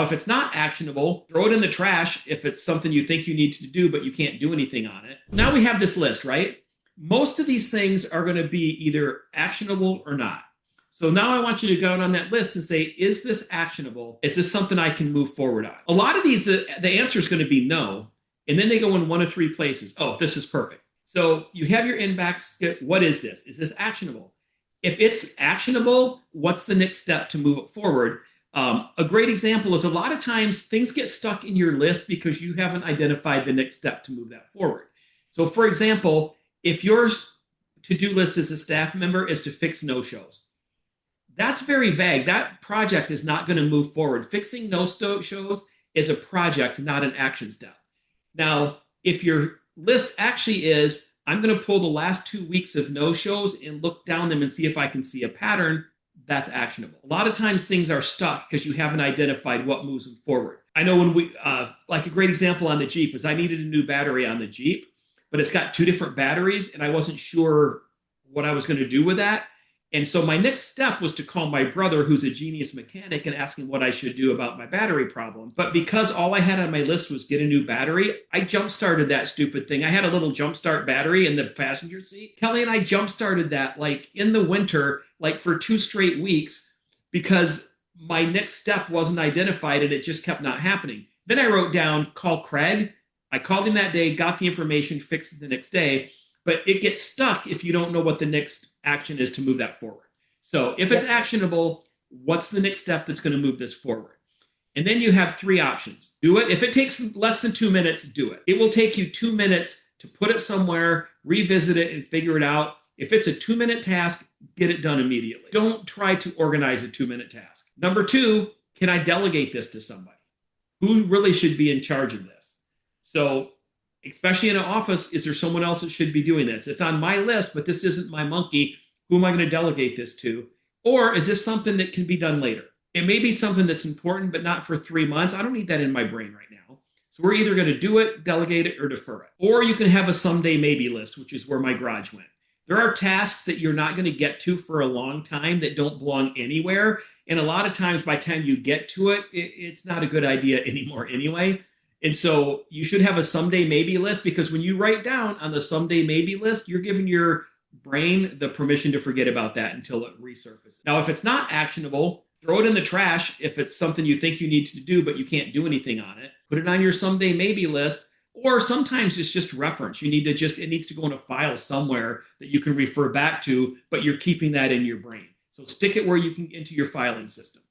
If it's not actionable, throw it in the trash if it's something you think you need to do, but you can't do anything on it. Now we have this list, right? Most of these things are going to be either actionable or not. So now I want you to go on that list and say, is this actionable? Is this something I can move forward on? A lot of these, the answer is going to be no. And then they go in one of three places. Oh, this is perfect. So you have your inbox. What is this? Is this actionable? If it's actionable, what's the next step to move it forward? A great example is a lot of times things get stuck in your list because you haven't identified the next step to move that forward. So for example, if your to-do list as a staff member is to fix no-shows, that's very vague. That project is not going to move forward. Fixing no-shows is a project, not an action step. Now, if your list actually is, I'm going to pull the last 2 weeks of no-shows and look down them and see if I can see a pattern, that's actionable. A lot of times things are stuck because you haven't identified what moves them forward. I know when we, like a great example on the Jeep is I needed a new battery on the Jeep, but it's got 2 different batteries and I wasn't sure what I was going to do with that. And so my next step was to call my brother, who's a genius mechanic, and ask him what I should do about my battery problem. But because all I had on my list was get a new battery, I jump-started that stupid thing. I had a little jump-start battery in the passenger seat. Kelly and I jump-started that like in the winter, like for 2 straight weeks, because my next step wasn't identified and it just kept not happening. Then I wrote down, call Craig. I called him that day, got the information, fixed it the next day. But it gets stuck if you don't know what the next action is to move that forward. So if it's actionable, what's the next step that's going to move this forward? And then you have 3 options. Do it. If it takes less than 2 minutes, do it. It will take you 2 minutes to put it somewhere, revisit it, and figure it out. If it's a 2-minute task, get it done immediately. Don't try to organize a 2-minute task. Number 2, can I delegate this to somebody? Who really should be in charge of this? So especially in an office, is there someone else that should be doing this? It's on my list, but this isn't my monkey. Who am I going to delegate this to? Or is this something that can be done later? It may be something that's important, but not for 3 months. I don't need that in my brain right now. So we're either going to do it, delegate it, or defer it. Or you can have a someday maybe list, which is where my garage went. There are tasks that you're not going to get to for a long time that don't belong anywhere. And a lot of times by the time you get to it, it's not a good idea anymore anyway. And so you should have a someday maybe list, because when you write down on the someday maybe list, you're giving your brain the permission to forget about that until it resurfaces. Now, if it's not actionable, throw it in the trash if it's something you think you need to do, but you can't do anything on it. Put it on your someday maybe list, or sometimes it's just reference. You need to it needs to go in a file somewhere that you can refer back to, but you're keeping that in your brain. So stick it where you can into your filing system.